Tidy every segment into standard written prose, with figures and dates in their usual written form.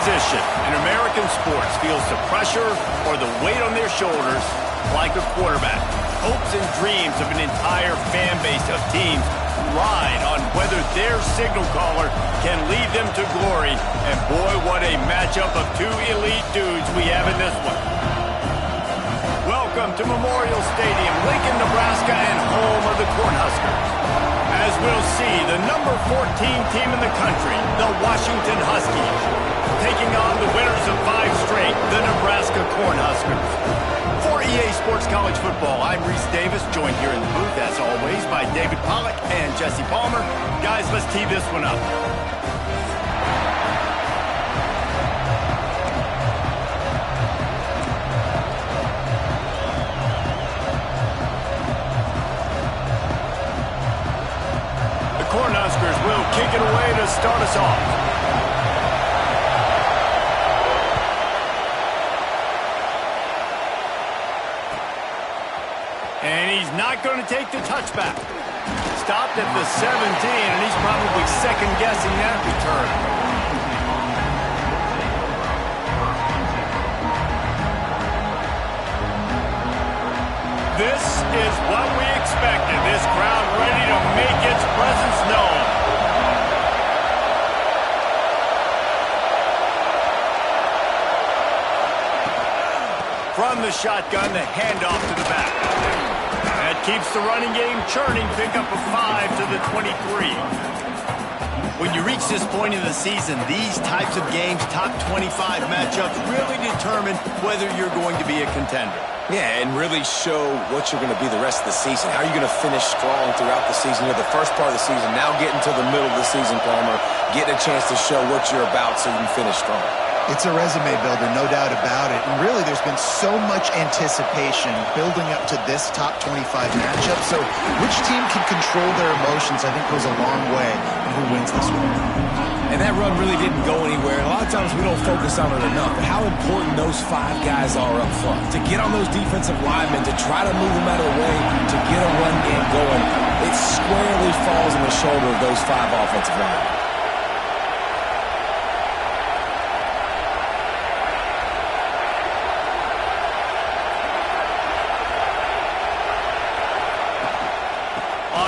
position in American sports feels the pressure or the weight on their shoulders like a quarterback. Hopes and dreams of an entire fan base of teams ride on whether their signal caller can lead them to glory. And boy, what a matchup of two elite dudes we have in this one. Welcome to Memorial Stadium, Lincoln, Nebraska, and home of the Cornhuskers. As we'll see, the number 14 team in the country, the Washington Huskies, taking on the winners of 5 straight, the Nebraska Cornhuskers. For EA Sports College Football, I'm Reese Davis, joined here in the booth, as always, by David Pollack and Jesse Palmer. Guys, let's tee this one up. The Cornhuskers will kick it away to start us off. And he's not going to take the touchback. Stopped at the 17, and he's probably second-guessing that return. This is what we expected. This crowd ready to make its presence known. From the shotgun, the handoff to the back. That keeps the running game churning. Pick up a 5 to the 23. When you reach this point in the season, these types of games, top 25 matchups, really determine whether you're going to be a contender. Yeah, and really show what you're going to be the rest of the season. How are you going to finish strong throughout the season? The first part of the season, now getting to the middle of the season, Palmer, getting a chance to show what you're about so you can finish strong. It's a resume builder, no doubt about it. And really, there's been so much anticipation building up to this top 25 matchup. So which team can control their emotions, I think, goes a long way in who wins this one. And that run really didn't go anywhere. And a lot of times we don't focus on it enough. But how important those 5 guys are up front. To get on those defensive linemen, to try to move them out of the way, to get a run game going, it squarely falls on the shoulder of those 5 offensive linemen.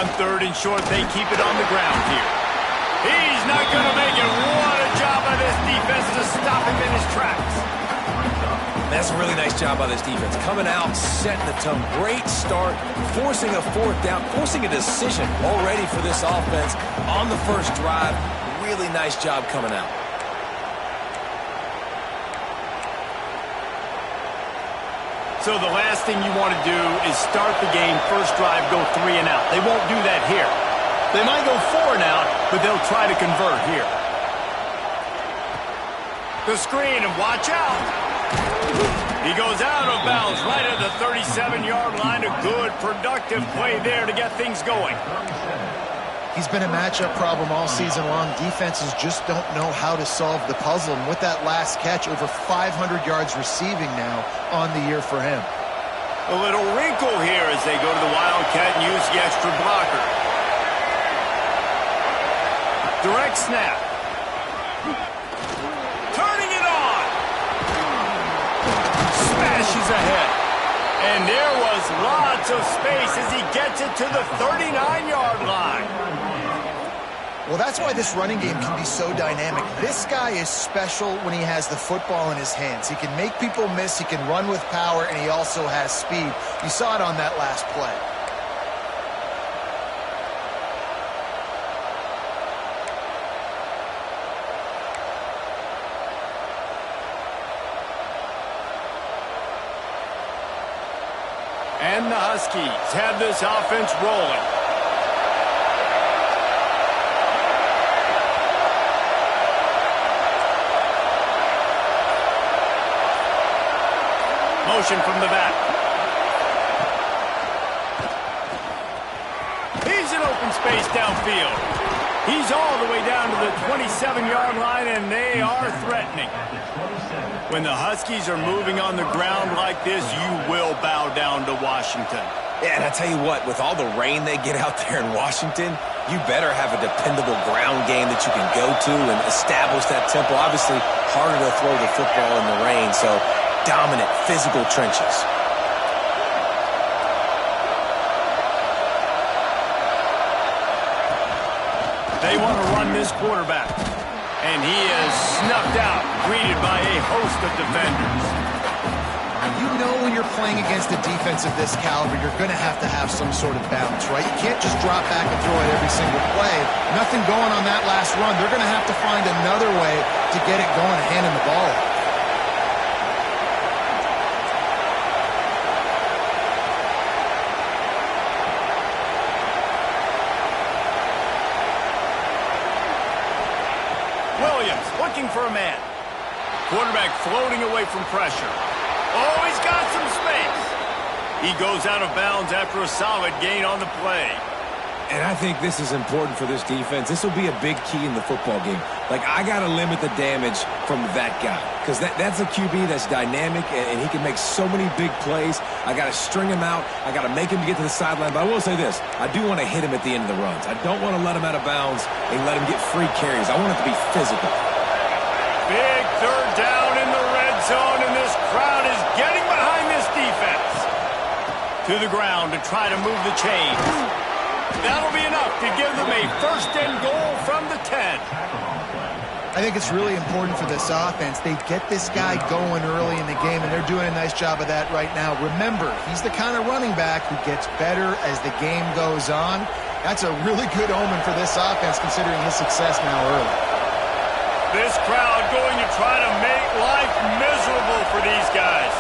On 3rd and short, they keep it on the ground here. He's not going to make it. What a job by this defense to stop him in his tracks. That's a really nice job by this defense. Coming out, setting the tone. Great start, forcing a 4th down, forcing a decision already for this offense on the first drive. Really nice job coming out. So the last thing you want to do is start the game, first drive, go 3 and out. They won't do that here. They might go 4 and out, but they'll try to convert here. The screen, and watch out. He goes out of bounds right at the 37-yard line. A good, productive play there to get things going. He's been a matchup problem all season long. Defenses just don't know how to solve the puzzle. And with that last catch, over 500 yards receiving now on the year for him. A little wrinkle here as they go to the Wildcat and use the extra blocker. Direct snap. Turning it on. Smashes ahead. And there was lots of space as he gets it to the 39-yard line. Well, that's why this running game can be so dynamic. This guy is special when he has the football in his hands. He can make people miss, he can run with power, and he also has speed. You saw it on that last play. And the Huskies have this offense rolling. Motion from the back. He's in open space downfield. He's all the way down to the 27-yard line, and they are threatening. When the Huskies are moving on the ground like this, you will bow down to Washington. Yeah, and I tell you what, with all the rain they get out there in Washington, you better have a dependable ground game that you can go to and establish that tempo. Obviously, harder to throw the football in the rain, so dominant physical trenches. They want to run this quarterback. And he is snuffed out, greeted by a host of defenders. You know when you're playing against a defense of this caliber, you're going to have some sort of balance, right? You can't just drop back and throw it every single play. Nothing going on that last run. They're going to have to find another way to get it going and handing the ball off. Williams looking for a man. Quarterback floating away from pressure. Oh, he's got some space. He goes out of bounds after a solid gain on the play. And I think this is important for this defense. This will be a big key in the football game. Like, I got to limit the damage from that guy because that's a QB that's dynamic and he can make so many big plays. I got to string him out. I got to make him get to the sideline. But I will say this. I do want to hit him at the end of the runs. I don't want to let him out of bounds and let him get free carries. I want it to be physical. Big third down in the red zone, and this crowd is getting behind this defense. To the ground to try to move the chains. That'll be enough to give them a first and goal from the 10. I think it's really important for this offense. They get this guy going early in the game, and they're doing a nice job of that right now. Remember, he's the kind of running back who gets better as the game goes on. That's a really good omen for this offense, considering his success now early. This crowd going to try to make life miserable for these guys.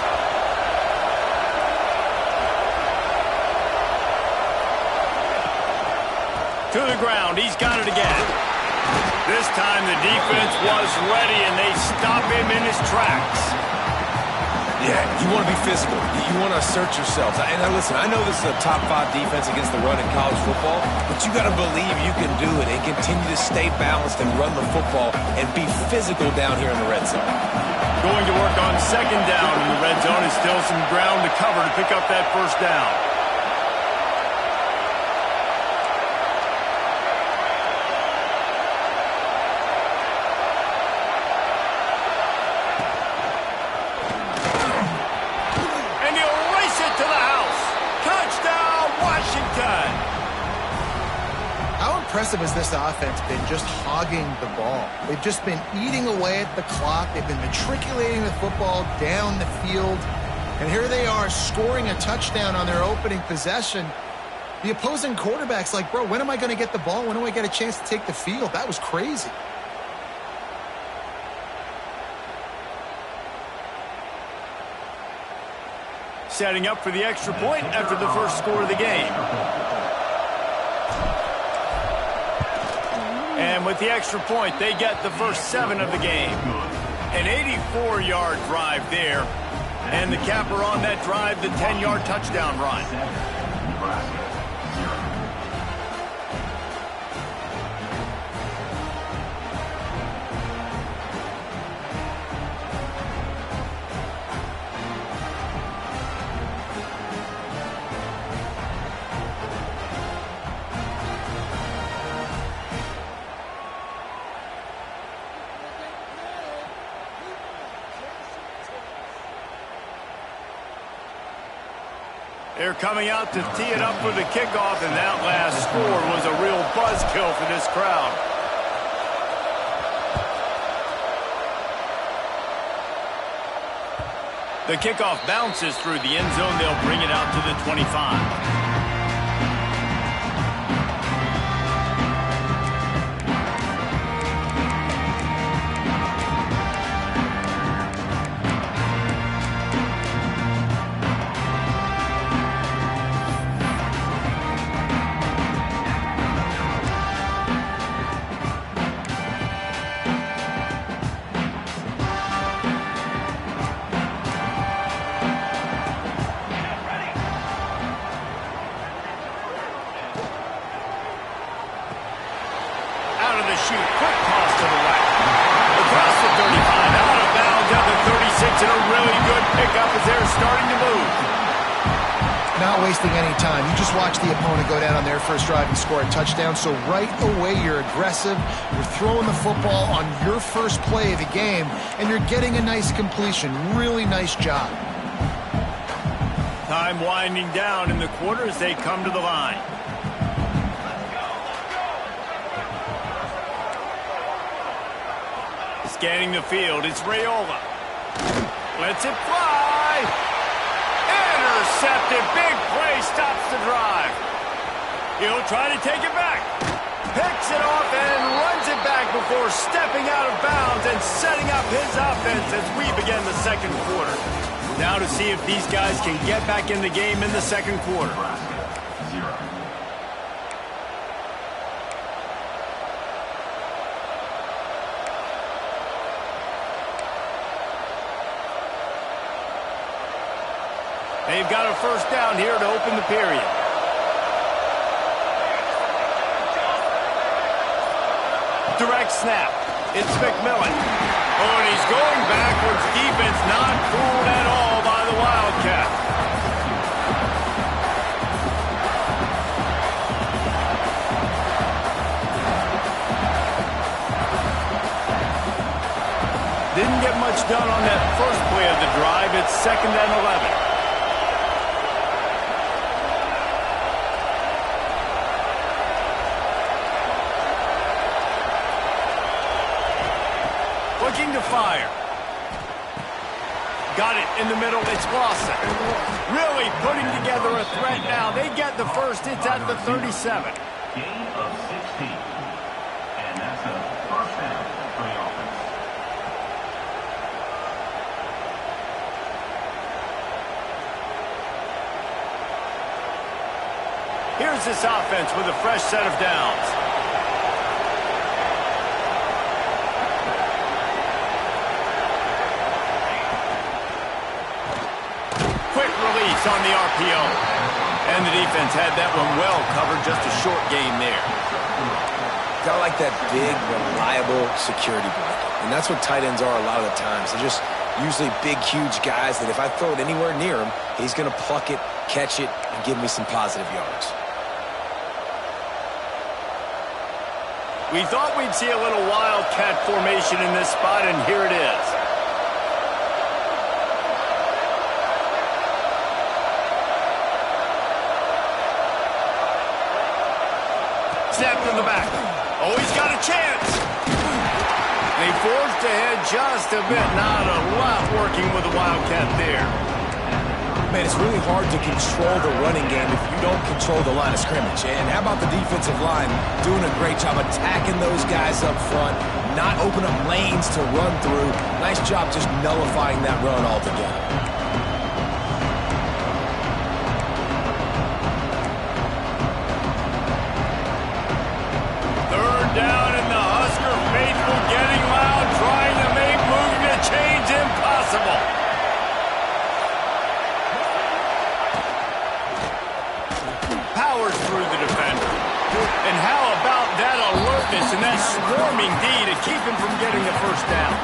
To the ground, he's got it again. This time the defense was ready and they stop him in his tracks. Yeah, you want to be physical. You want to assert yourselves. And listen, I know this is a top 5 defense against the run in college football, but you got to believe you can do it and continue to stay balanced and run the football and be physical down here in the red zone. Going to work on second down in the red zone is still some ground to cover to pick up that first down. Impressive has this offense been, just hogging the ball. They've just been eating away at the clock. They've been matriculating the football down the field. And here they are scoring a touchdown on their opening possession. The opposing quarterback's like, bro, when am I going to get the ball? When do I get a chance to take the field? That was crazy. Setting up for the extra point after the first score of the game. And with the extra point, they get the first 7 of the game. An 84-yard drive there. And the capper on that drive, the 10-yard touchdown run. They're coming out to tee it up for the kickoff, and that last score was a real buzzkill for this crowd. The kickoff bounces through the end zone. They'll bring it out to the 25. not wasting any time. You just watch the opponent go down on their first drive and score a touchdown. So right away, you're aggressive. You're throwing the football on your first play of the game, and you're getting a nice completion. Really nice job. Time winding down in the quarter as they come to the line. Scanning the field, it's Raiola. Lets it fly. Intercepted. Big play stops the drive. He'll try to take it back. Picks it off and runs it back before stepping out of bounds and setting up his offense as we begin the second quarter. Now to see if these guys can get back in the game in the second quarter. They've got a first down here to open the period. Direct snap. It's McMillan. Oh, and he's going backwards. Defense not fooled at all by the Wildcat. Didn't get much done on that first play of the drive. It's 2nd and 11. Looking to fire. Got it in the middle. It's Lawson. Really putting together a threat now. They get the first. It's at the 37. Gain of 16. And that's a first down for the offense. Here's this offense with a fresh set of downs. On the RPO. And the defense had that one well covered. Just a short game there. Got like that big, reliable security blanket. And that's what tight ends are a lot of the times. They're just usually big, huge guys that if I throw it anywhere near him, he's going to pluck it, catch it, and give me some positive yards. We thought we'd see a little wildcat formation in this spot, and here it is. Snap to the back. Oh, he's got a chance. They forced ahead just a bit. Not a lot working with the Wildcat there. Man, it's really hard to control the running game if you don't control the line of scrimmage. And how about the defensive line doing a great job attacking those guys up front, not open up lanes to run through. Nice job just nullifying that run altogether. Down and the Husker faithful getting loud, trying to make moving a change impossible. Powers through the defender. And how about that alertness and that swarming D to keep him from getting the first down?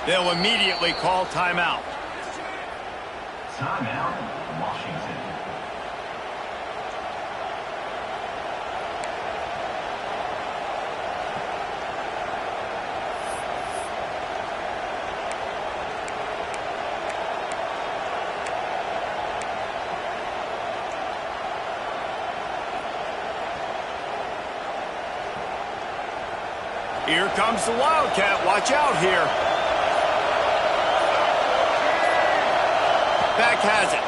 They'll immediately call timeout. Timeout, Washington. Here comes the Wildcat. Watch out here. Back has it.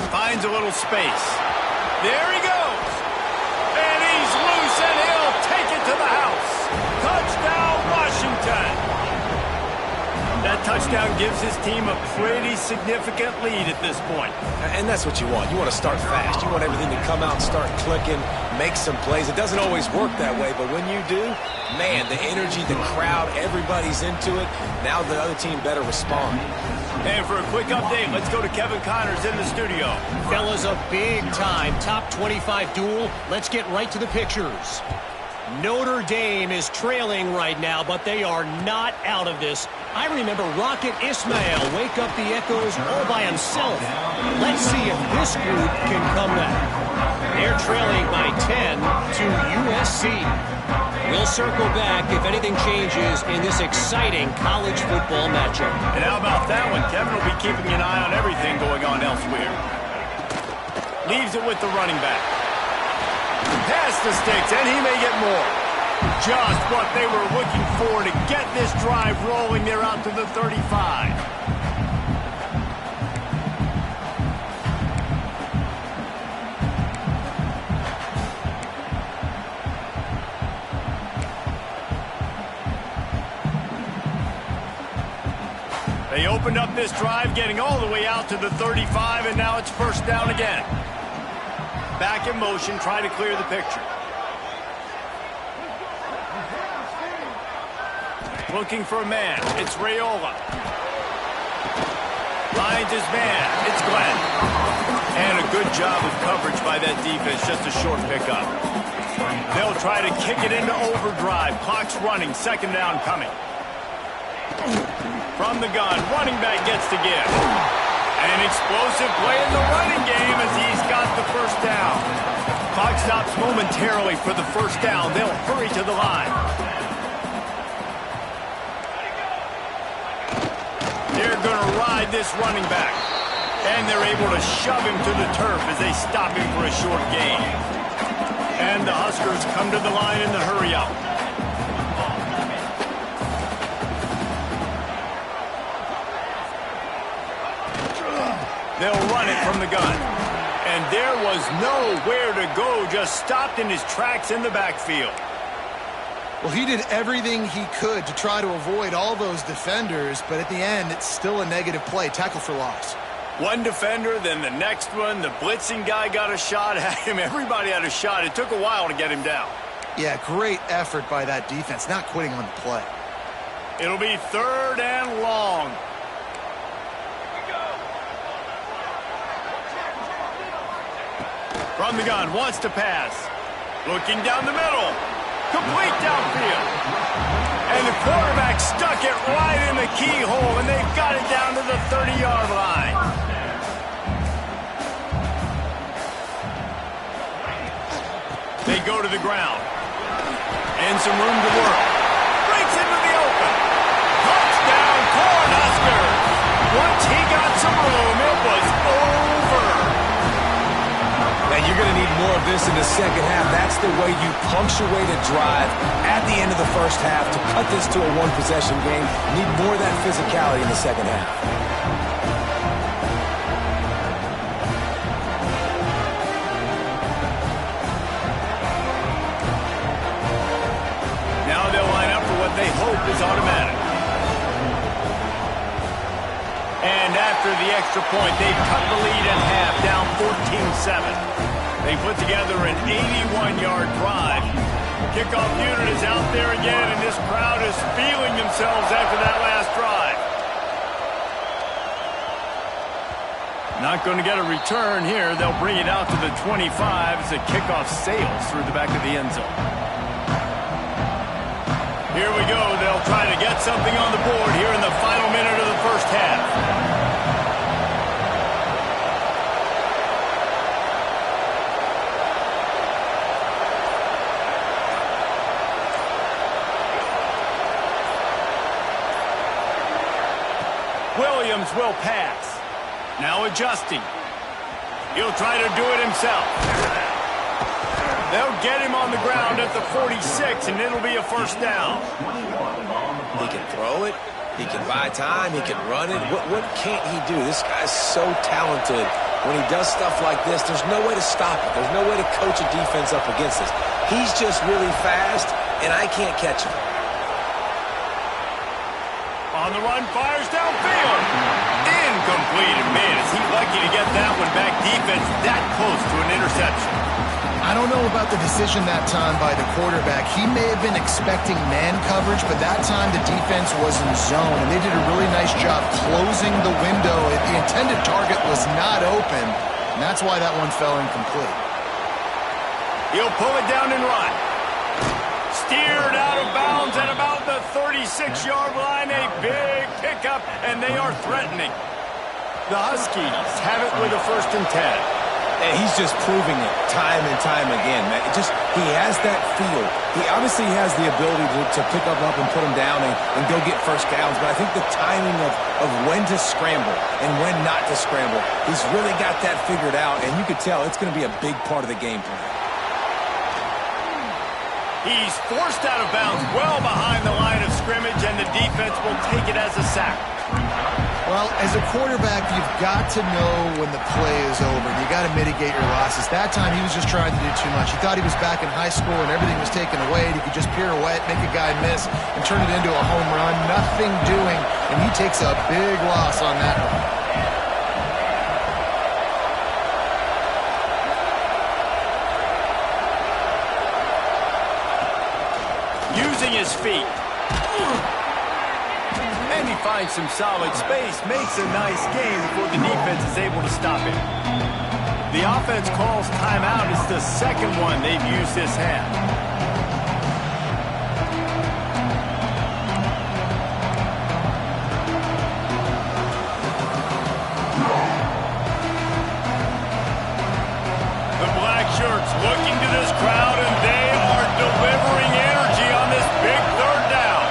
Finds a little space. There he goes. And he's loose, and he'll take it to the house. Touchdown, Washington. touchdown gives his team a pretty significant lead at this point. And that's what you want. You want to start fast. You want everything to come out and start clicking, make some plays. It doesn't always work that way, but when you do, man, the energy, the crowd, everybody's into it. Now the other team better respond. And for a quick update, let's go to Kevin Connors in the studio. Fellas, a big-time top 25 duel. Let's get right to the pictures. Notre Dame is trailing right now, but they are not out of this. I remember Rocket Ismail wake up the echoes all by himself. Let's see if this group can come back. They're trailing by 10 to USC. We'll circle back if anything changes in this exciting college football matchup. And how about that one? Kevin will be keeping an eye on everything going on elsewhere. Leaves it with the running back. Pass the sticks, and he may get more. Just what they were looking for to get this drive rolling. They're out to the 35. They opened up this drive, getting all the way out to the 35, and now it's first down again. Back in motion, try to clear the picture. Looking for a man. It's Raiola. Finds his man. It's Glenn. And a good job of coverage by that defense. Just a short pickup. They'll try to kick it into overdrive. Clock's running. Second down coming. From the gun, running back gets to give. An explosive play in the running game as he's got the first down. Clock stops momentarily for the first down. They'll hurry to the line. They're going to ride this running back. And they're able to shove him to the turf as they stop him for a short gain. And the Huskers come to the line in the hurry up. They'll run it from the gun. And there was nowhere to go, just stopped in his tracks in the backfield. Well, he did everything he could to try to avoid all those defenders, but at the end, it's still a negative play. Tackle for loss. One defender, then the next one. The blitzing guy got a shot at him. Everybody had a shot. It took a while to get him down. Yeah, great effort by that defense, not quitting on the play. It'll be third and long. From the gun, wants to pass. Looking down the middle. Complete downfield. And the quarterback stuck it right in the keyhole, and they've got it down to the 30-yard line. They go to the ground. And some room to work. Breaks into the open. Touchdown, Cornhuskers. Once he got some room, it was over. And you're going to need more of this in the second half. That's the way you punctuate a drive at the end of the first half to cut this to a one-possession game. You need more of that physicality in the second half. Now they'll line up for what they hope is automatic. And after the extra point, they've cut the lead in half, down 14-7. They put together an 81-yard drive. Kickoff unit is out there again, and this crowd is feeling themselves after that last drive. Not going to get a return here. They'll bring it out to the 25 as the kickoff sails through the back of the end zone. Here we go. They'll try to get something on the board here in the final minute of the first half. Williams will pass. Now adjusting. He'll try to do it himself. They'll get him on the ground at the 46, and it'll be a first down. He can throw it. He can buy time. He can run it. What can't he do? This guy's so talented. When he does stuff like this, there's no way to stop it. There's no way to coach a defense up against this. He's just really fast, and I can't catch him. On the run, fires downfield. Incomplete. And man, is he lucky to get that one back. Defense that close to an interception. I don't know about the decision that time by the quarterback. He may have been expecting man coverage, but that time the defense was in zone, and they did a really nice job closing the window. The intended target was not open, and that's why that one fell incomplete. He'll pull it down and run. Steered out of bounds at about the 36-yard line. A big pickup, and they are threatening. The Huskies have it with a 1st and 10. And he's just proving it time and time again, man. He has that feel. He obviously has the ability to pick up and put him down and go get first downs. But I think the timing of when to scramble and when not to scramble, he's really got that figured out. And you could tell it's going to be a big part of the game plan. He's forced out of bounds well behind the line of scrimmage, and the defense will take it as a sack. Well, as a quarterback, you've got to know when the play is over. You got to mitigate your losses. That time, he was just trying to do too much. He thought he was back in high school and everything was taken away. And he could just pirouette, make a guy miss, and turn it into a home run. Nothing doing, and he takes a big loss on that one. Using his feet. And he finds some solid space, makes a nice game before the defense is able to stop him. The offense calls timeout. It's the second one they've used this half. The black shirts looking to this crowd, and they are delivering energy on this big 3rd down.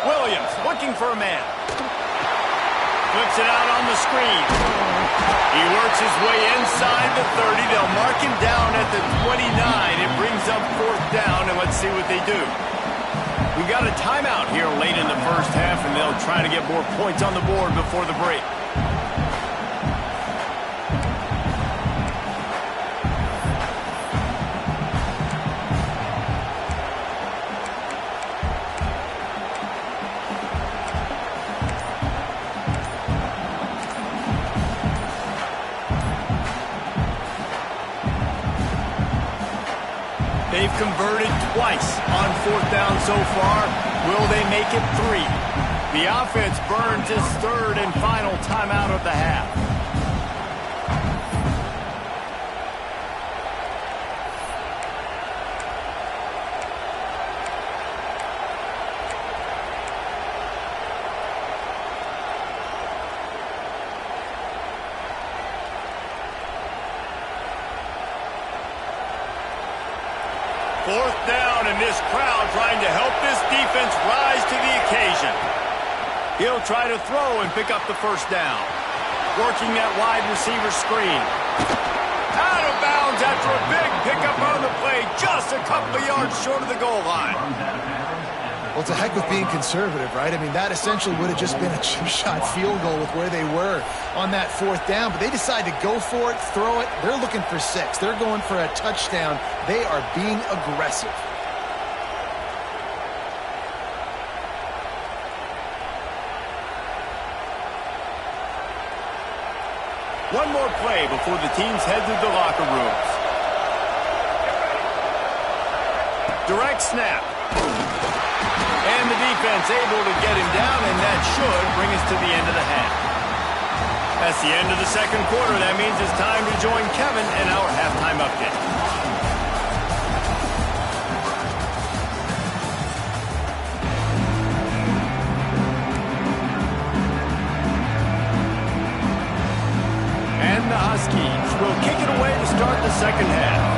Williams looking for a man. Flips it out on the screen. He works his way inside the 30. They'll mark him down at the 29. It brings up 4th down, and let's see what they do. We got a timeout here late in the first half, and they'll try to get more points on the board before the break. They've converted twice on 4th down so far. Will they make it 3? The offense burns his 3rd and final timeout of the half. Fourth down, and this crowd trying to help this defense rise to the occasion. He'll try to throw and pick up the 1st down. Working that wide receiver screen. Out of bounds after a big pickup on the play, just a couple of yards short of the goal line. Well, it's a heck of being conservative, right? I mean, that essentially would have just been a chip-shot field goal with where they were on that 4th down. But they decide to go for it, throw it. They're looking for 6. They're going for a touchdown. They are being aggressive. One more play before the teams head to the locker rooms. Direct snap. And the defense able to get him down, and that should bring us to the end of the half. That's the end of the second quarter. That means it's time to join Kevin in our halftime update. And the Huskies will kick it away to start the second half.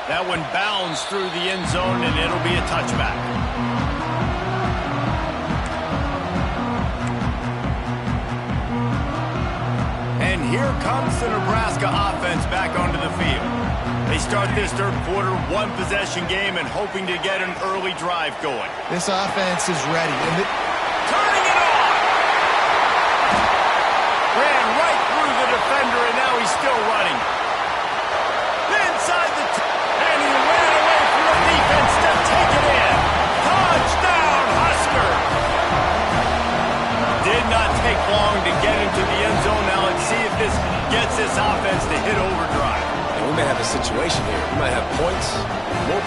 That one bounds through the end zone, and it'll be a touchback. And here comes the Nebraska offense back onto the field. They start this third quarter, one-possession game, and hoping to get an early drive going. This offense is ready. Turning it on! Ran right through the defender, and now he's still running. Inside the... and he ran away from the defense to take it in. Touchdown, Husker! Did not take long to get into the end zone. Now let's see if this gets this offense to hit overdrive. And we may have a situation here. We might have points, and more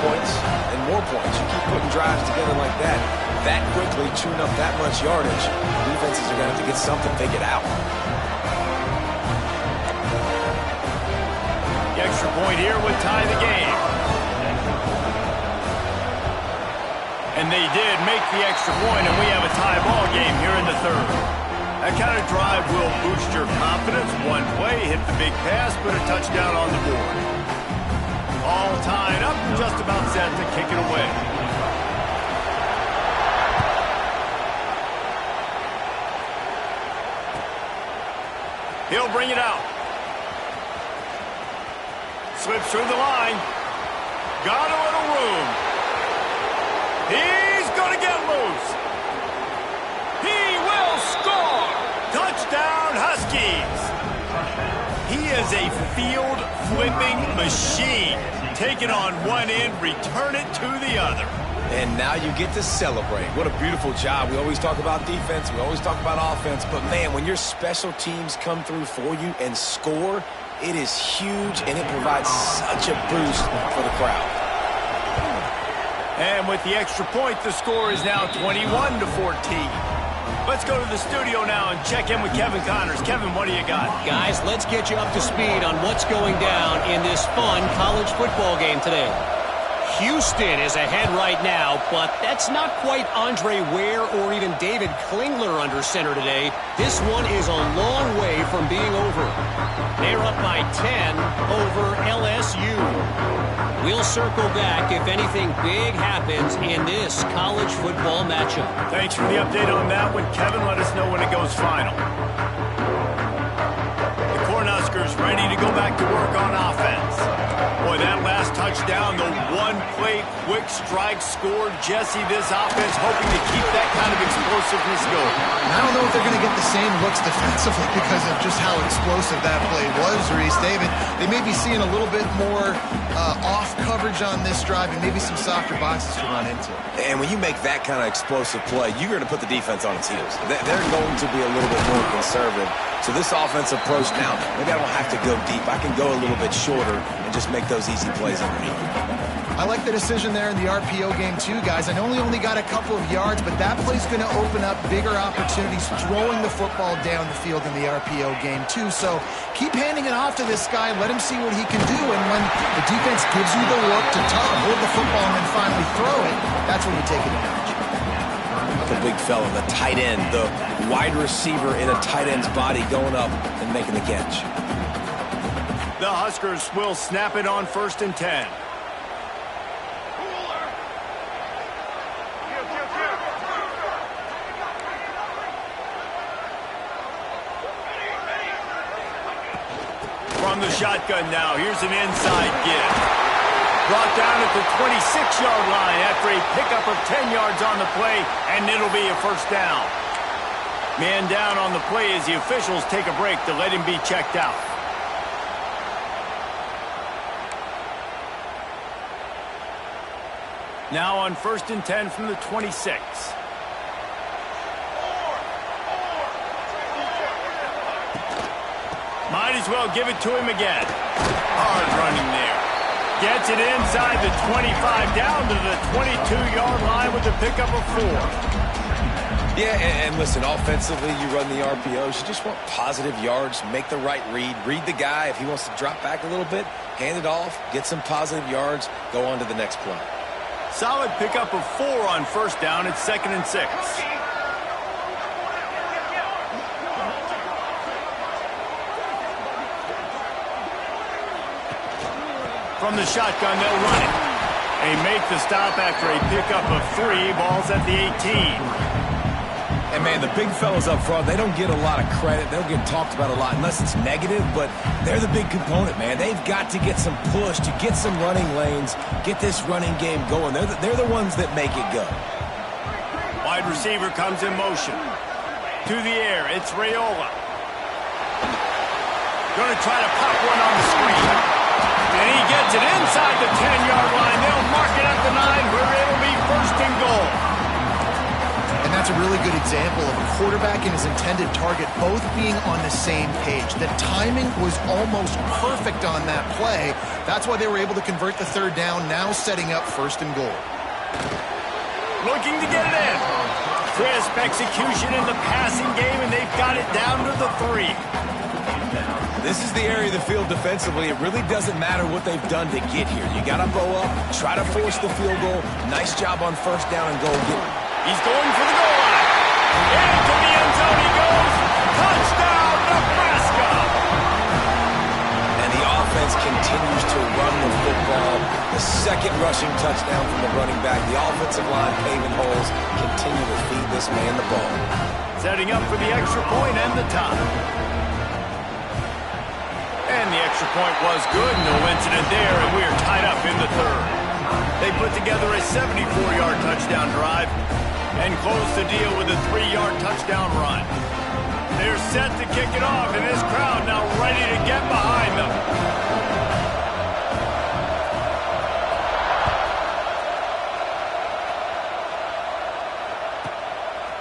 points. You keep putting drives together like that quickly, chewing up that much yardage, defenses are going to have to get something figured out. The extra point here would tie the game. And they did make the extra point, and we have a tie ball game here in the third. That kind of drive will boost your confidence. One play, hit the big pass, put a touchdown on the board. All tied up, just about set to kick it away. He'll bring it out. Slips through the line. Got a little room. He's going to get loose. He will score. Touchdown, Huskies. He is a field-flipping machine. Take it on one end, return it to the other. And now you get to celebrate. What a beautiful job. We always talk about defense. We always talk about offense. But, man, when your special teams come through for you and score, it is huge, and it provides such a boost for the crowd. And with the extra point, the score is now 21-14. Let's go to the studio now and check in with Kevin Connors. Kevin, what do you got? Guys, let's get you up to speed on what's going down in this fun college football game today. Houston is ahead right now, but that's not quite Andre Ware or even David Klingler under center today. This one is a long way from being over. They're up by 10 over LSU. We'll circle back if anything big happens in this college football matchup. Thanks for the update on that one, Kevin. Let us know when it goes final. The Cornhuskers ready to go back to work on offense. Boy, that last touchdown, the one-play quick strike scored. Jesse, this offense hoping to keep that kind of explosiveness going. I don't know if they're going to get the same looks defensively because of just how explosive that play was, Reese. David, they may be seeing a little bit more off coverage on this drive and maybe some softer boxes to run into. And when you make that kind of explosive play, you're going to put the defense on its heels. They're going to be a little bit more conservative. So this offensive approach now, maybe I don't have to go deep. I can go a little bit shorter and just make those easy plays underneath. I like the decision there in the RPO game too, guys. I know only got a couple of yards, but that play's going to open up bigger opportunities throwing the football down the field in the RPO game too. So keep handing it off to this guy. Let him see what he can do. And when the defense gives you the look to hold the football and then finally throw it, that's when you take advantage. The big fella, the tight end, the wide receiver in a tight end's body going up and making the catch. The Huskers will snap it on 1st and 10. From the shotgun now, here's an inside give. Brought down at the 26-yard line after a pickup of 10 yards on the play, and it'll be a first down. Man down on the play as the officials take a break to let him be checked out. Now on 1st and 10 from the 26. Might as well give it to him again. Hard running there. Gets it inside the 25, down to the 22-yard line with the pickup of 4. Yeah, and listen, offensively, you run the RPOs. You just want positive yards, make the right read the guy. If he wants to drop back a little bit, hand it off, get some positive yards, go on to the next play. Solid pickup of 4 on 1st down. It's 2nd and 6. From the shotgun, they'll run it. They make the stop after a pickup of 3. Ball's at the 18. And, man, the big fellas up front, they don't get a lot of credit. They don't get talked about a lot unless it's negative, but they're the big component, man. They've got to get some push, to get some running lanes, get this running game going. They're the ones that make it go. Wide receiver comes in motion. To the air, it's Raiola. Going to try to pop one on the screen. And he gets it inside the 10-yard line. They'll mark it at the 9 where it'll be first and goal. And that's a really good example of a quarterback and his intended target both being on the same page. The timing was almost perfect on that play. That's why they were able to convert the third down, now setting up first and goal. Looking to get it in. Crisp execution in the passing game, and they've got it down to the 3. This is the area of the field defensively. It really doesn't matter what they've done to get here. You got to go up, try to force the field goal. Nice job on first down and goal. He's going for the goal line. Into the end zone he goes. Touchdown, Nebraska. And the offense continues to run the football. The second rushing touchdown from the running back. The offensive line paving holes. Continue to feed this man the ball. Setting up for the extra point and the tie. And the extra point was good. No incident there, and we are tied up in the third. They put together a 74-yard touchdown drive and close the deal with a 3-yard touchdown run. They're set to kick it off, and this crowd now ready to get behind them.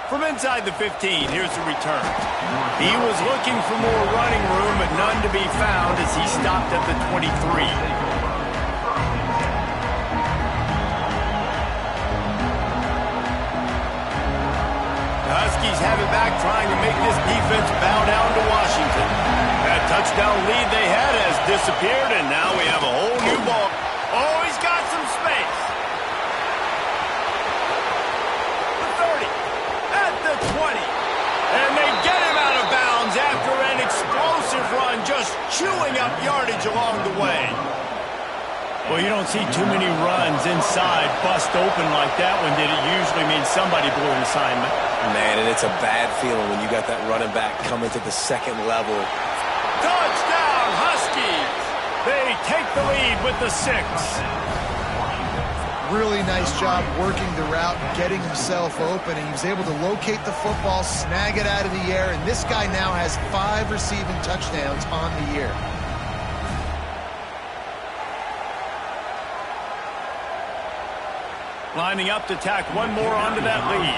From inside the 15, here's the return. He was looking for more running room, but none to be found as he stopped at the 23. The Huskies have it back, trying to make this defense bow down to Washington. That touchdown lead they had has disappeared, and now we have a whole new ball. Oh, he's got some space. The 30, at the 20. And they get him out of bounds after an explosive run, just chewing up yardage along the way. Well, you don't see too many runs inside bust open like that one did. It usually means somebody blew an assignment. Man, and it's a bad feeling when you got that running back coming to the second level. Touchdown, Huskies! They take the lead with the 6. Really nice job working the route, getting himself open, and he was able to locate the football, snag it out of the air, and this guy now has 5 receiving touchdowns on the year. Lining up to tack one more onto that lead.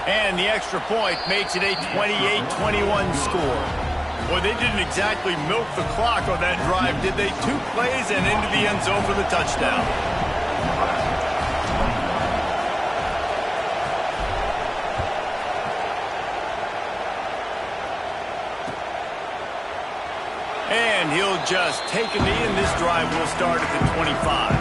And the extra point makes it a 28-21 score. Boy, they didn't exactly milk the clock on that drive, did they? 2 plays and into the end zone for the touchdown. And he'll just take a knee, and this drive will start at the 25.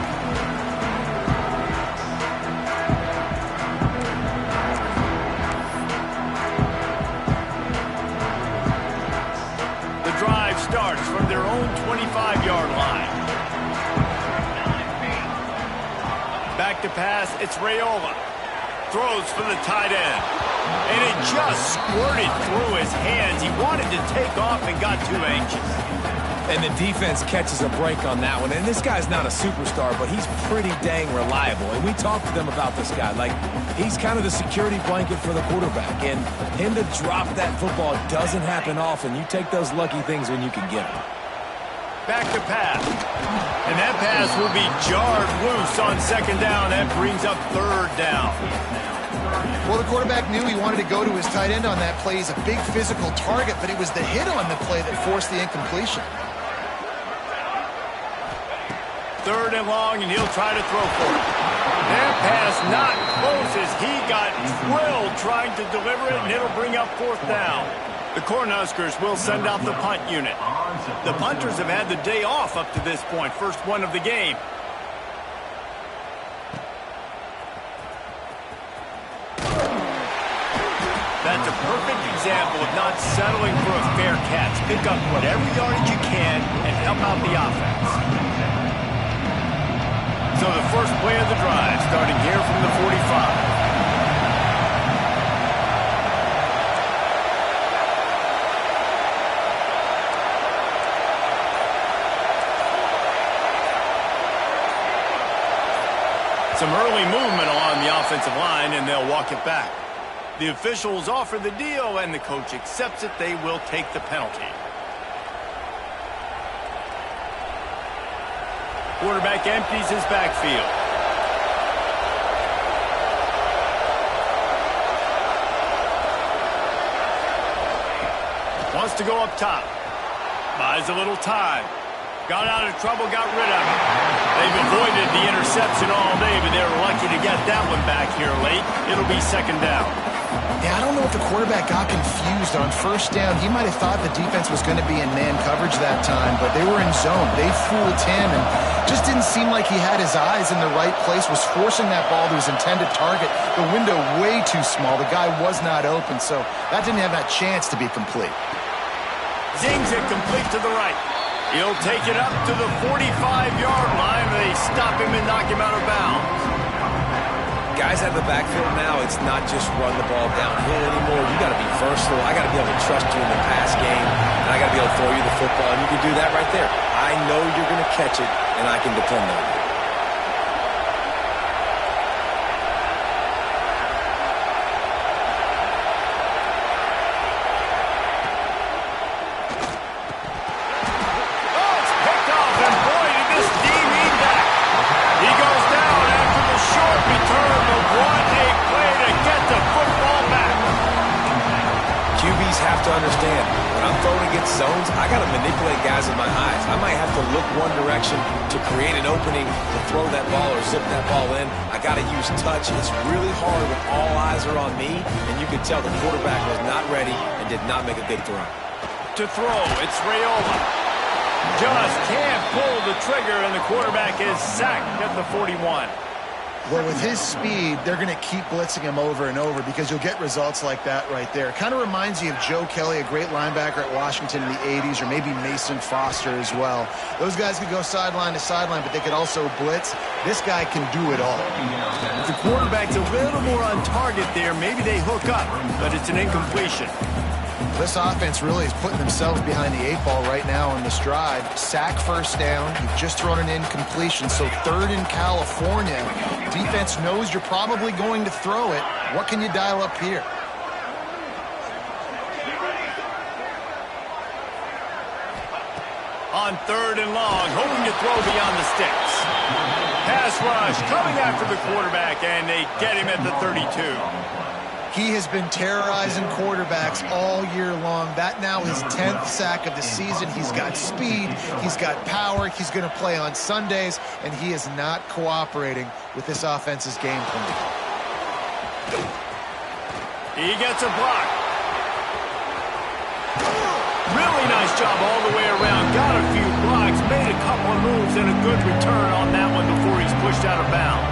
Starts from their own 25-yard line. Back to pass, it's Raiola. Throws for the tight end. And it just squirted through his hands. He wanted to take off and got too anxious. And the defense catches a break on that one. And this guy's not a superstar, but he's pretty dang reliable. And we talked to them about this guy. Like, he's kind of the security blanket for the quarterback. And him to drop that football doesn't happen often. You take those lucky things when you can get them. Back to pass. And that pass will be jarred loose on second down. That brings up third down. Well, the quarterback knew he wanted to go to his tight end on that play. He's a big physical target, but it was the hit on the play that forced the incompletion. Third and long, and he'll try to throw for it. That pass not close as he got drilled trying to deliver it, and it'll bring up fourth down. The Cornhuskers will send out the punt unit. The punters have had the day off up to this point, first one of the game. That's a perfect example of not settling for a fair catch. Pick up whatever yardage you can and help out the offense. So So the first play of the drive starting here from the 45. Some early movement on the offensive line, and they'll walk it back. The officials offer the deal, and the coach accepts it. They will take the penalty. Quarterback empties his backfield. Wants to go up top. Buys a little time. Got out of trouble, got rid of it. They've avoided the interception all day, but they were lucky to get that one back here late. It'll be second down. Yeah, I don't know if the quarterback got confused on first down. He might have thought the defense was going to be in man coverage that time, but they were in zone. They fooled him and just didn't seem like he had his eyes in the right place, was forcing that ball to his intended target. The window way too small. The guy was not open, so that didn't have that chance to be complete. Zings it complete to the right. He'll take it up to the 45-yard line. They stop him and knock him out of bounds. Guys out of the backfield now, it's not just run the ball downhill anymore. You got to be versatile. I got to be able to trust you in the pass game, and I got to be able to throw you the football, and you can do that right there. I know you're going to catch it, and I can depend on you. Understand, when I'm throwing against zones, I got to manipulate guys with my eyes. I might have to look one direction to create an opening to throw that ball or zip that ball in. I got to use touch. It's really hard when all eyes are on me, and you can tell the quarterback was not ready and did not make a good throw. To throw, it's Raiola. Just can't pull the trigger, and the quarterback is sacked at the 41. Well, with his speed, they're going to keep blitzing him over and over because you'll get results like that right there. Kind of reminds you of Joe Kelly, a great linebacker at Washington in the 80s, or maybe Mason Foster as well. Those guys could go sideline to sideline, but they could also blitz. This guy can do it all. If the quarterback's a little more on target there, maybe they hook up, but it's an incompletion. This offense really is putting themselves behind the 8 ball right now on this drive. Sack first down. You've just thrown an incompletion, so third in California. Defense knows you're probably going to throw it. What can you dial up here? On third and long, hoping to throw beyond the sticks. Pass rush coming after the quarterback, and they get him at the 32. He has been terrorizing quarterbacks all year long. That now his 10th sack of the season. He's got speed. He's got power. He's going to play on Sundays, and he is not cooperating with this offense's game plan. He gets a block. Really nice job all the way around. Got a few blocks, made a couple of moves, and a good return on that one before he's pushed out of bounds.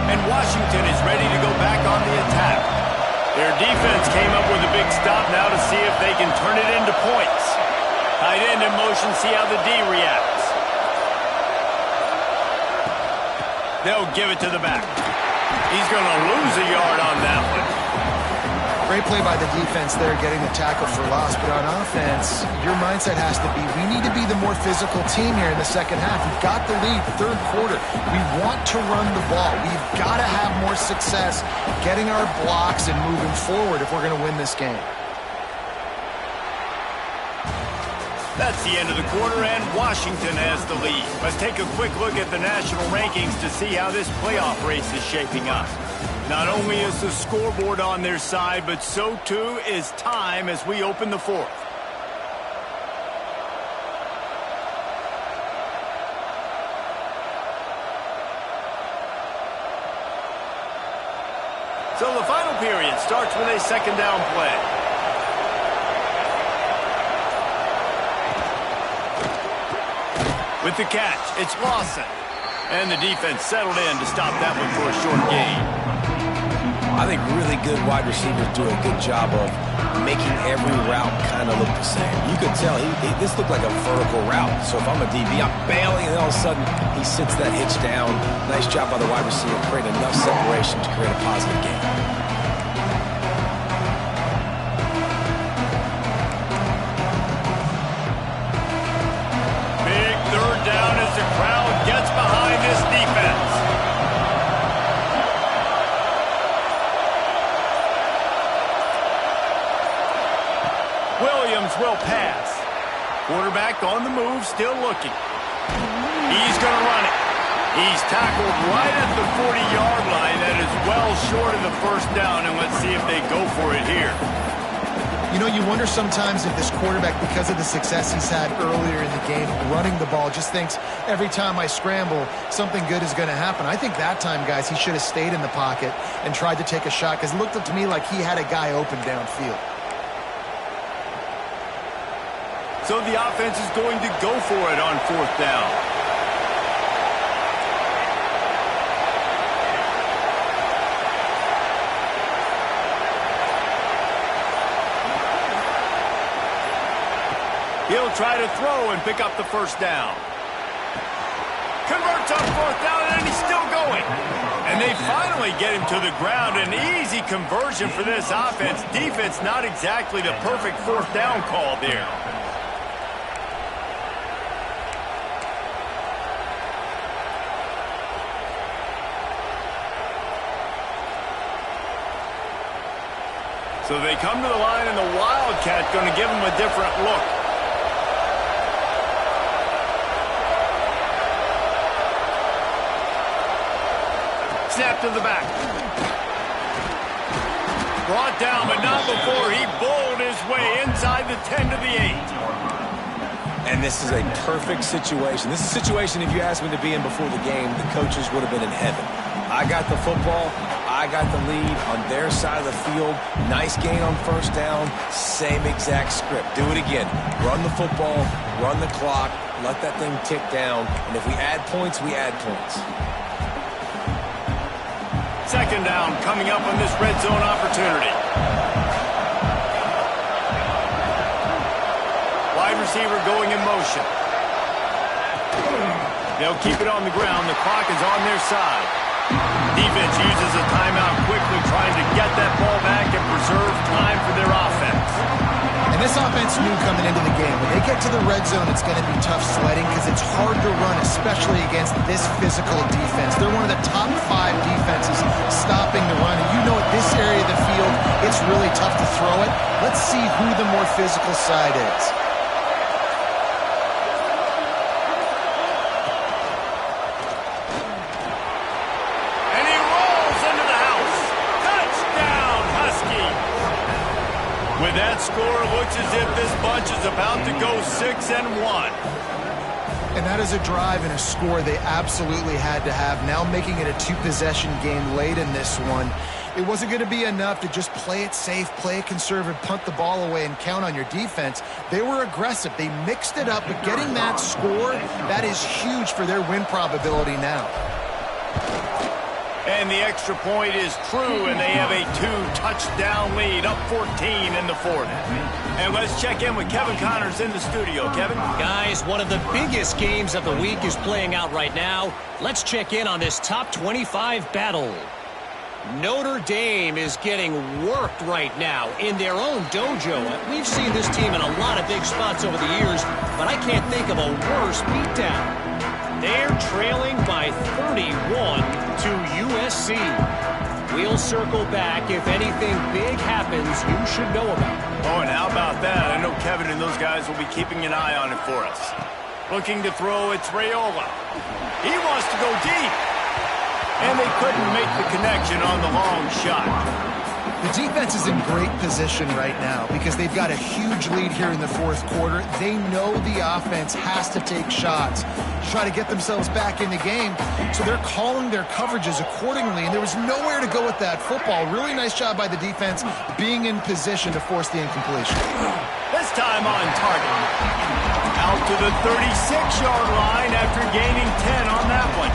And Washington is ready to go back on the attack. Their defense came up with a big stop now to see if they can turn it into points. Tight end in motion, see how the D reacts. They'll give it to the back. He's going to lose a yard on that one. Great play by the defense there, getting the tackle for loss. But on offense, your mindset has to be, we need to be the more physical team here in the second half. We've got the lead, third quarter. We want to run the ball. We've got to have more success getting our blocks and moving forward if we're going to win this game. That's the end of the quarter, and Washington has the lead. Let's take a quick look at the national rankings to see how this playoff race is shaping up. Not only is the scoreboard on their side, but so too is time as we open the fourth. So the final period starts with a second down play. With the catch, it's Lawson. And the defense settled in to stop that one for a short gain. I think really good wide receivers do a good job of making every route kind of look the same. You could tell this looked like a vertical route. So if I'm a DB, I'm bailing, and all of a sudden he sits that hitch down. Nice job by the wide receiver, creating enough separation to create a positive gain. Big third down as the crowd gets behind this defense. Williams will pass. Quarterback on the move, still looking. He's going to run it. He's tackled right at the 40-yard line. That is well short of the first down, and let's see if they go for it here. You know, you wonder sometimes if this quarterback, because of the success he's had earlier in the game, running the ball, just thinks every time I scramble, something good is going to happen. I think that time, guys, he should have stayed in the pocket and tried to take a shot, because it looked to me like he had a guy open downfield. So the offense is going to go for it on fourth down. He'll try to throw and pick up the first down. Converts on fourth down, and he's still going. And they finally get him to the ground. An easy conversion for this offense. Defense, not exactly the perfect fourth down call there. So they come to the line, and the Wildcat going to give them a different look. Snap to the back. Brought down, but not before he bowled his way inside the 10 to the 8. And this is a perfect situation. This is a situation, if you asked me to be in before the game, the coaches would have been in heaven. I got the football. I got the lead on their side of the field. Nice gain on first down. Same exact script. Do it again. Run the football, run the clock, let that thing tick down. And if we add points, we add points. Second down coming up on this red zone opportunity. Wide receiver going in motion. They'll keep it on the ground. The clock is on their side. Defense uses a timeout quickly, trying to get that ball back and preserve time for their offense. And this offense knew coming into the game, when they get to the red zone, it's going to be tough sledding because it's hard to run, especially against this physical defense. They're one of the top 5 defenses stopping the run. And you know at this area of the field, it's really tough to throw it. Let's see who the more physical side is. With that score, it looks as if this bunch is about to go 6-1. And that is a drive and a score they absolutely had to have. Now making it a 2-possession game late in this one. It wasn't going to be enough to just play it safe, play it conservative, punt the ball away, and count on your defense. They were aggressive. They mixed it up, but getting that score, that is huge for their win probability now. And the extra point is true, and they have a 2-touchdown lead, up 14 in the fourth. And let's check in with Kevin Connors in the studio. Kevin? Guys, one of the biggest games of the week is playing out right now. Let's check in on this top 25 battle. Notre Dame is getting worked right now in their own dojo. We've seen this team in a lot of big spots over the years, but I can't think of a worse beatdown. They're trailing by 31 to USC. We'll circle back if anything big happens you should know about. Oh, and how about that? I know Kevin and those guys will be keeping an eye on it for us. Looking to throw, it's Raiola. He wants to go deep. And they couldn't make the connection on the long shot. The defense is in great position right now because they've got a huge lead here in the fourth quarter. They know the offense has to take shots to try to get themselves back in the game. So they're calling their coverages accordingly, and there was nowhere to go with that football. Really nice job by the defense being in position to force the incompletion. This time on target. Out to the 36-yard line after gaining 10 on that one.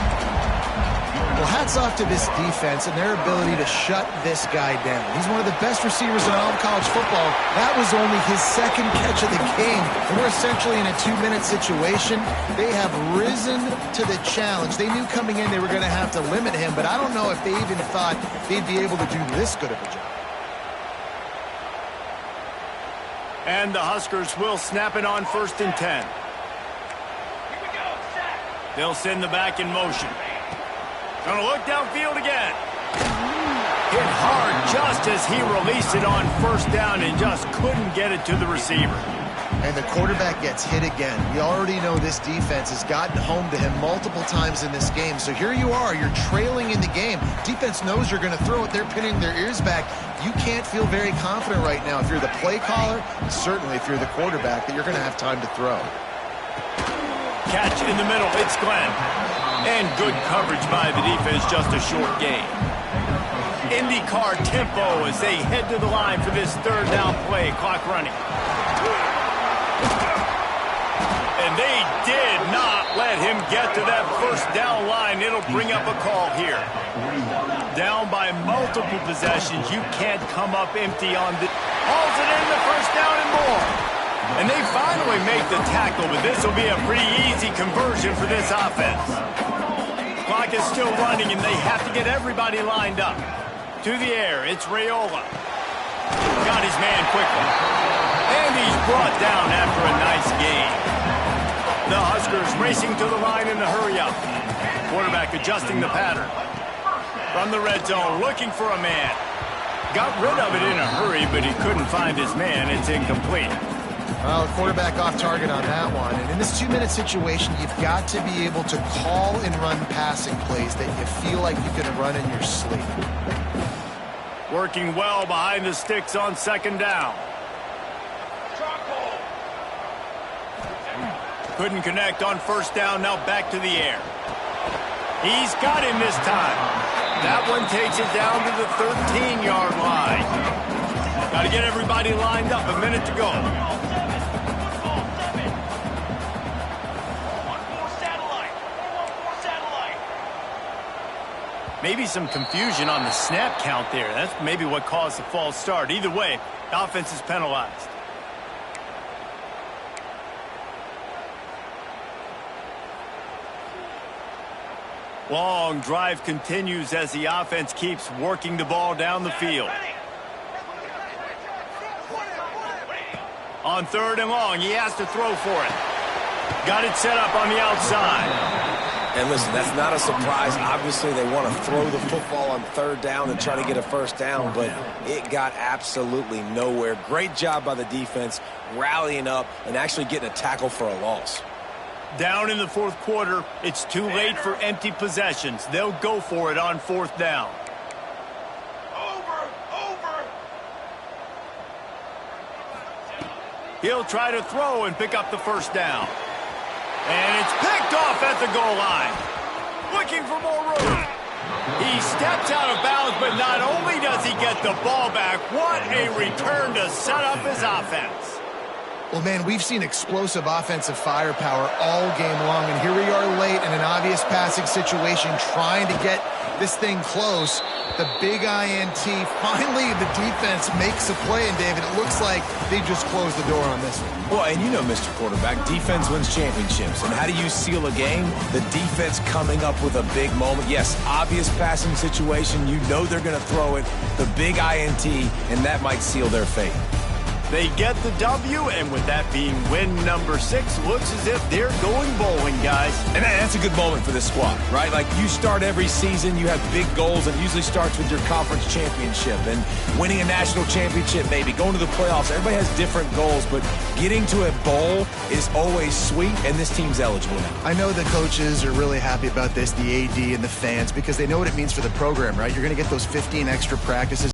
Well, hats off to this defense and their ability to shut this guy down. He's one of the best receivers in all of college football. That was only his second catch of the game, and we're essentially in a 2-minute situation. They have risen to the challenge. They knew coming in they were going to have to limit him, but I don't know if they even thought they'd be able to do this good of a job. And the Huskers will snap it on 1st and 10. They'll send the back in motion. Gonna look downfield again. Hit hard just as he released it on 1st down and just couldn't get it to the receiver. And the quarterback gets hit again. We already know this defense has gotten home to him multiple times in this game. So here you are, you're trailing in the game. Defense knows you're going to throw it. They're pinning their ears back. You can't feel very confident right now if you're the play caller, and certainly if you're the quarterback, that you're going to have time to throw. Catch in the middle, it's Glenn. And good coverage by the defense, just a short gain. IndyCar tempo as they head to the line for this 3rd down play. Clock running. And they did not let him get to that 1st down line. It'll bring up a call here. Down by multiple possessions. You can't come up empty on the... Hauls it in the 1st down and more. And they finally make the tackle, but this will be a pretty easy conversion for this offense. Clock is still running, and they have to get everybody lined up. To the air, it's Raiola. Got his man quickly. And he's brought down after a nice gain. The Huskers racing to the line in the hurry-up. Quarterback adjusting the pattern. From the red zone, looking for a man. Got rid of it in a hurry, but he couldn't find his man. It's incomplete. Well, quarterback off target on that one. And in this 2-minute situation, you've got to be able to call and run passing plays that you feel like you can run in your sleep. Working well behind the sticks on 2nd down. Couldn't connect on 1st down, now back to the air. He's got him this time. That one takes it down to the 13-yard line. Got to get everybody lined up, a minute to go. Maybe some confusion on the snap count there. That's maybe what caused the false start. Either way, the offense is penalized. Long drive continues as the offense keeps working the ball down the field. On 3rd and long, he has to throw for it. Got it set up on the outside. And listen, that's not a surprise. Obviously, they want to throw the football on 3rd down and try to get a 1st down, but it got absolutely nowhere. Great job by the defense, rallying up and actually getting a tackle for a loss. Down in the 4th quarter, it's too late for empty possessions. They'll go for it on 4th down. He'll try to throw and pick up the 1st down. And it's picked off at the goal line. Looking for more room. He steps out of bounds, but not only does he get the ball back, what a return to set up his offense. Well, man, we've seen explosive offensive firepower all game long, and here we are late in an obvious passing situation trying to get this thing close. The big INT, finally the defense makes a play, and David, it looks like they just closed the door on this one. Well, and you know, Mr. Quarterback, defense wins championships. And how do you seal a game? The defense coming up with a big moment. Yes, obvious passing situation. You know they're going to throw it. The big INT, and that might seal their fate. They get the W, and with that being win number 6, looks as if they're going bowling, guys. And that's a good moment for this squad, right? Like, you start every season, you have big goals, and it usually starts with your conference championship and winning a national championship, maybe going to the playoffs. Everybody has different goals, but getting to a bowl is always sweet, and this team's eligible now. I know the coaches are really happy about this, the AD and the fans, because they know what it means for the program, right? You're going to get those 15 extra practices.